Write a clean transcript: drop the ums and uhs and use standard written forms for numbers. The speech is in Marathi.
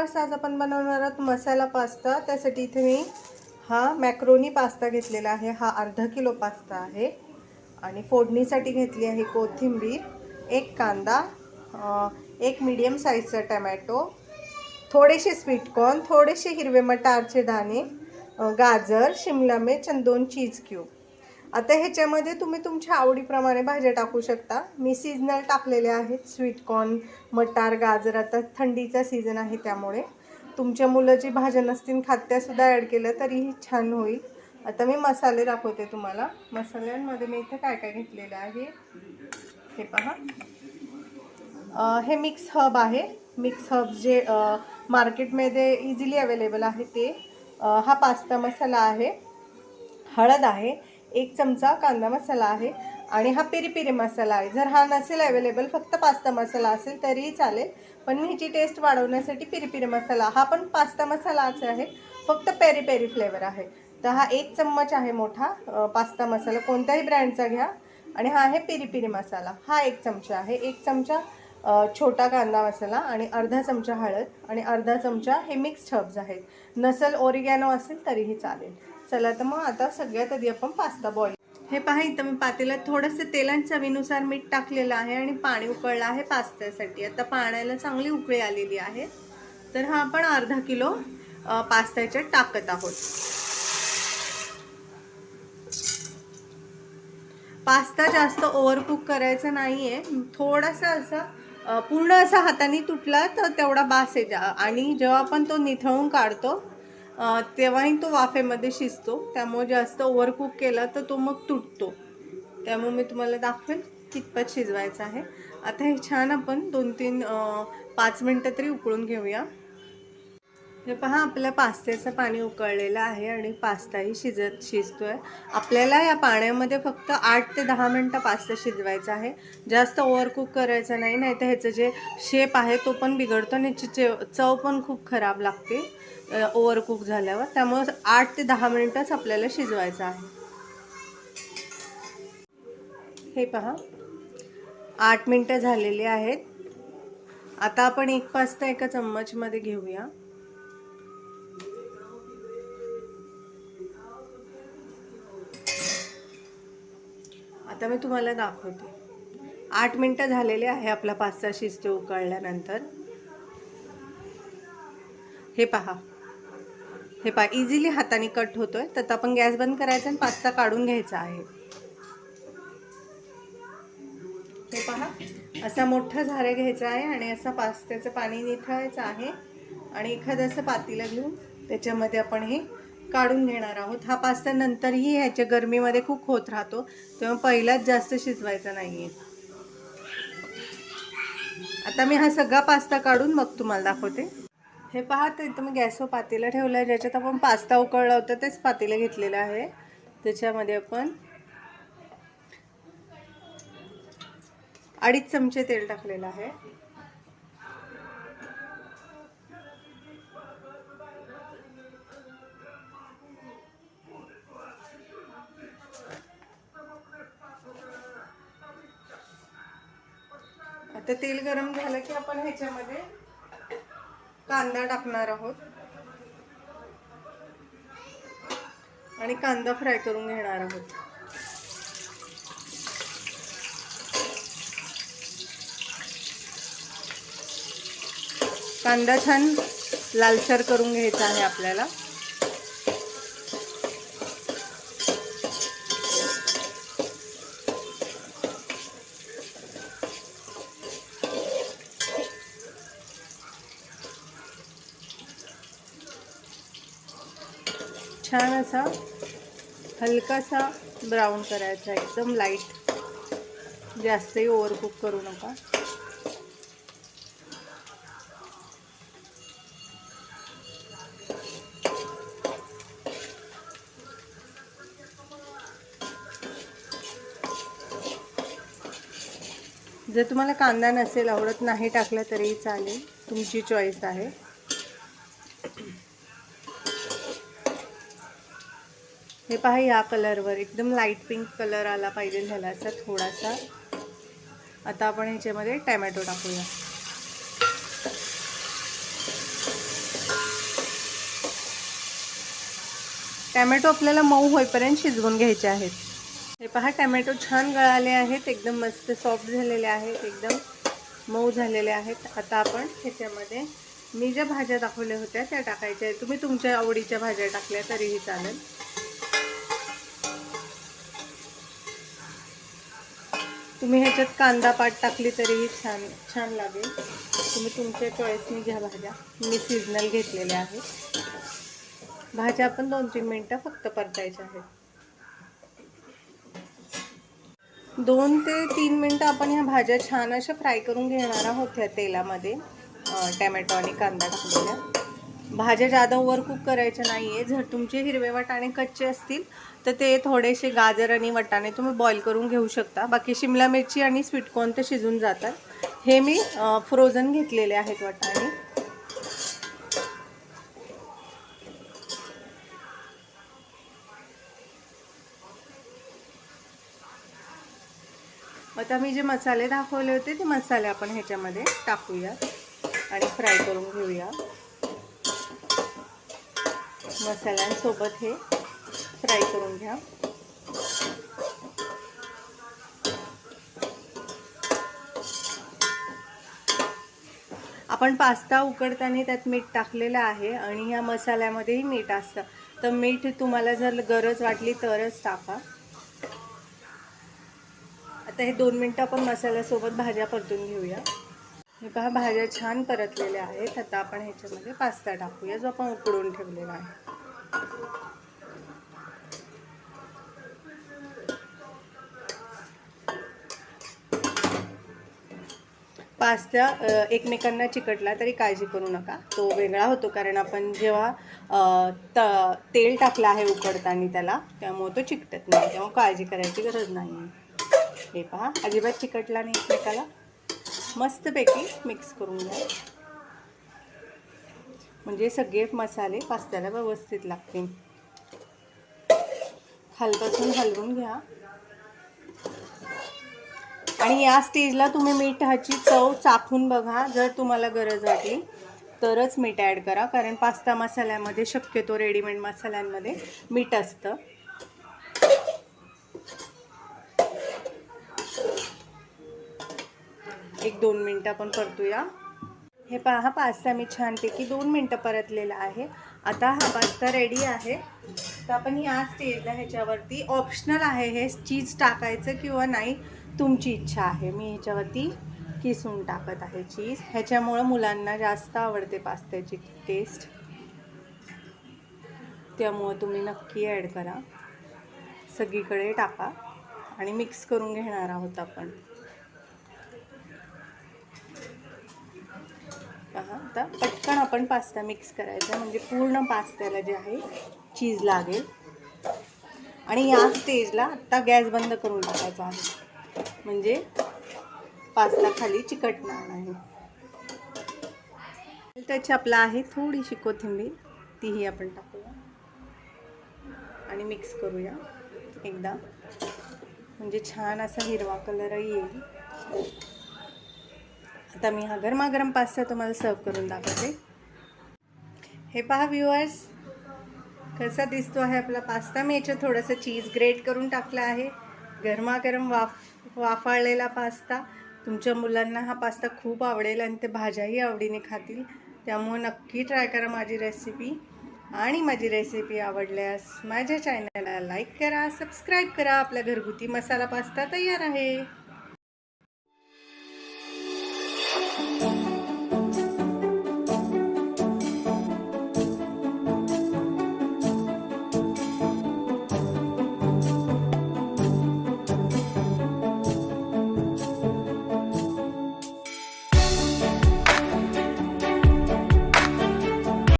व्ह्यूअर्स, आज आपण बनवणार आहोत मसाला पास्ता। त्यासाठी इथे मी हा मॅक्रोनी पास्ता घेतलेला आहे। हा अर्धा किलो पास्ता आहे आणि फोडणीसाठी घेतली आहे कोथिंबीर, एक कांदा, एक मीडियम साईजचा टोमॅटो, थोडेसे स्वीट कॉर्न, थोडेसे हिरवे मटारचे दाणे, गाजर, शिमला मिर्च आणि 2 चीज क्यूब। आता ह्याच्यामध्ये तुम्ही तुमच्या आवडीप्रमाणे भाज्या टाकू शकता। मी सीजनल टाकलेले आहेत, स्वीट कॉर्न, मटार, गाजर। आता थंडीचा सीजन आहे त्यामुळे तुमच्या मुलं जी भाज्या नसतील खात त्यासुद्धा ॲड केलं तरीही छान होईल। आता मी मसाले दाखवते तुम्हाला। मसाल्यांमध्ये मी इथे काय काय घेतलेलं आहे हे पहा। हे मिक्स हब आहे। मिक्स हब जे मार्केटमध्ये इझिली अवेलेबल आहे ते। हा पास्ता मसाला आहे, हळद आहे, 1 चमचा कांदा मसाला आहे आणि हा पेरी पेरी मसाला आहे। जर हा नसेल अवेलेबल, फक्त पास्ता मसाला असेल तरीही चालेल, पण मी ह्याची टेस्ट वाढवण्यासाठी पेरी पेरी मसाला, हा पण पास्ता मसालाच आहे, फक्त पेरी पेरी फ्लेवर आहे। तर हा 1 चम्मच आहे मोठा पास्ता मसाला, कोणत्याही ब्रँडचा घ्या। आणि हा आहे पेरी पेरी मसाला, हा 1 चमचा आहे। 1 चमचा छोटा कांदा मसाला आणि अर्धा चमचा हळद आणि अर्धा चमचा हे मिक्स्ड हर्ब्स आहेत। नसेल ओरिगॅनो असेल तरीही चालेल। चला तर मग आता सगळ्यात आधी आपण पास्ता बॉईल। हे पहा, इथं मी पातेल्यात थोडंसं तेल आणि चवीनुसार मीठ टाकलेलं आहे आणि पाणी उकळलं आहे पास्त्यासाठी। आता पाण्याला चांगली उकळी आलेली आहे, तर हा आपण अर्धा किलो पास्ता याच्यात टाकत आहोत। पास्ता जास्त ओव्हरकुक करायचा नाहीये, थोडासा असा पूर्ण असा हाताने तुटला तर तेवढा बास आहे। आणि जेव्हा आपण तो निथळून काढतो तेव्हाही तो वाफेमध्ये शिजतो, त्यामुळे जास्त ओव्हरकुक केला तर तो मग तुटतो। त्यामुळे मी तुम्हाला दाखवेल कितपत शिजवायचं आहे। आता हे छान आपण 2-3-5 मिनटं तरी उकळून घेऊया। हे पहा, आपल्या पास्त्याचं पाणी उकळलेलं आहे आणि पास्ताही शिजतोय। आपल्याला या पाण्यामध्ये फक्त 8 ते 10 मिनटं पास्ता शिजवायचा आहे, जास्त ओव्हरकुक करायचं नाही, नाहीतर ह्याचं जे शेप आहे तो पण बिघडतो आणि ह्याची चव पण खूप खराब लागते ओव्हरकुक झाल्यावर। त्यामुळे 8 ते 10 मिनिटच आपल्याला शिजवायचं आहे। हे पहा, 8 मिनटं झालेली आहेत। आता आपण एक पास्ता एका चम्मचमध्ये घेऊया। आता मी तुम्हाला दाखवते। 8 मिनटं झालेले आहे आपला पास्ता शिजते उकळल्यानंतर। हे पहा, इझिली हाताने कट होतोय। तर आपण गॅस बंद करायचा आणि पास्ता काढून घ्यायचा आहे। हे पहा, असा मोठा झारा घ्यायचा आहे आणि असा पास्त्याचं पाणी निथळायचं आहे आणि एखादं असं पातेलं घेऊन त्याच्यामध्ये आपण हे काढून घेणार आहोत। हा पास्ता नंतरही ह्याच्या गरमीमध्ये कुक होत राहतो, तेव्हा पहिलाच जास्त शिजवायचा नाहीये। आता मी हा सगळा पास्ता काढून मग तुम्हाला दाखवते। हे पहा, तर इथं मी गॅसवर पातेलं ठेवलं आहे, ज्याच्यात आपण पास्ता उकळला होता तेच पातेलं घेतलेलं आहे। त्याच्यामध्ये आपण 2.5 चमचे तेल टाकलेलं आहे। आता तेल गरम झालं की आपण ह्याच्यामध्ये कांदा टाकणार आहोत आणि कांदा फ्राय करून घेणार आहोत। कांदा छान लालसर करून घ्यायचा आहे आपल्याला। छान असा हलकासा ब्राऊन करायचा, एकदम लाईट, जास्तही ओव्हरकुक करू नका। जर तुम्हाला कांदा नसेल आवडत, नाही टाकला तरीही चालेल, तुमची चॉईस आहे। हे पहा, या कलरवर एकदम लाईट पिंक कलर आला पाहिजे ह्याला असा थोडासा। आता आपण ह्याच्यामध्ये टोमॅटो टाकूया। टॅमॅटो आपल्याला मऊ होईपर्यंत शिजवून घ्यायचे आहेत. हे पहा, टॅमॅटो छान गळाले आहेत, एकदम मस्त सॉफ्ट झालेले आहेत, एकदम मऊ झालेले आहेत. आता आपण ह्याच्यामध्ये मी ज्या भाज्या दाखवल्या होत्या त्या टाकायच्या आहेत. तुम्ही तुमच्या आवडीच्या भाज्या टाकल्या तरीही चालेल. तुम्ही ह्याच्यात कांदा पात टाकली तरीही छान छान लागेल. तुम्ही तुमच्या चॉईसने घ्या भाज्या. मी सीजनल घेतलेल्या आहेत. भाज्या आपण 2-3 मिनटं फक्त परतायच्या आहेत. 2 ते 3 मिनटं आपण ह्या भाज्या छान अशा फ्राय करून घेणार आहोत ह्या तेलामध्ये. टॅमॅटो आणि कांदा टाकलेल्या भाज्या जादा ओव्हर कुक करायच्या नाही आहे. जर तुमचे हिरवे वाटाणे कच्चे असतील तर ते थोडेसे गाजर आणि वाटाणे तुम्ही बॉईल करून घेऊ शकता. बाकी शिमला मिरची आणि स्वीटकॉर्न तर शिजून जातात. हे मी फ्रोझन घेतलेले आहेत वाटाणे. आता मी जे मसाले दाखवले होते ते मसाले आपण ह्याच्यामध्ये टाकूया आणि फ्राय करून घेऊया. मसाल्यांसोबत हे फ्राय करून घ्या. आपण पास्ता उकडताना त्यात मीठ टाकलेलं आहे आणि ह्या मसाल्यामध्येही मीठ असतं. तर मीठ तुम्हाला जर गरज वाटली तरच टाका. आता हे 2 मिनटं आपण मसाल्यासोबत भाज्या परतून घेऊया. हे पहा, भाज्या छान परतलेल्या आहेत. आता आपण ह्याच्यामध्ये पास्ता टाकूया जो आपण उकडून ठेवलेला आहे. पास्ता एकमेकांना चिकटला तरी काळजी करू नका, तो वेगळा होतो कारण आपण जेव्हा तेल टाकलं आहे उकडताना त्याला, त्यामुळे तो चिकटत नाही. तेव्हा काळजी करायची गरज नाही. हे पहा, अजिबात चिकटला नाही एकमेकाला. मस्तपैकी मिक्स करून घ्या म्हणजे सगळे मसाले पास्त्याला व्यवस्थित लागतील. खालपासून हलवून घ्या आणि या स्टेजला तुम्ही मिठाची चव चाखून बघा. जर तुम्हाला गरज वाटली तरच मीठ ॲड करा, कारण पास्ता मसाल्यामध्ये शक्यतो रेडीमेड मसाल्यांमध्ये मीठ असतं. एक 2 मिनटं आपण परतूया. हे पहा, पास्ता मी छानपैकी 2 मिनटं परतलेला आहे. आता हा पास्ता रेडी आहे. तर आपण या स्टेजला ह्याच्यावरती ऑप्शनल आहे हे चीज टाकायचं किंवा नाही, तुमची इच्छा आहे. मी ह्याच्यावरती किसून टाकत आहे चीज. ह्याच्यामुळं मुलांना जास्त आवडते पास्त्याची टेस्ट, त्यामुळं तुम्ही नक्की ॲड करा. सगळीकडे टाका आणि मिक्स करून घेणार आहोत आपण. पहा, आता पटकन आपण पास्ता मिक्स करायचा म्हणजे पूर्ण पास्त्याला जे आहे चीज लागेल. आणि या स्टेजला आता गॅस बंद करून टाकायचा आहे म्हणजे पास्ता खाली चिकटणार नाही. टच आपला आहे थोडीशी कोथिंबीर, तीही आपण टाकूया आणि मिक्स करूया एकदा, म्हणजे छान असा हिरवा कलरही येईल. आता मी हा गरमागरम पास्ता तुम्हाला सर्व करून दाखवते. हे पहा व्ह्यूअर्स, कसा दिसतो आहे आपला पास्ता. मी याच्यात थोडंसं चीज ग्रेट करून टाकलं आहे. गरमागरम वाफाळलेला पास्ता. तुमच्या मुलांना हा पास्ता खूप आवडेल आणि ते भाज्याही आवडीने खातील. त्यामुळे नक्की ट्राय करा माझी रेसिपी. आणि माझी रेसिपी आवडल्यास माझ्या चॅनलला लाईक करा, सबस्क्राईब करा. आपला घरगुती मसाला पास्ता तयार आहे.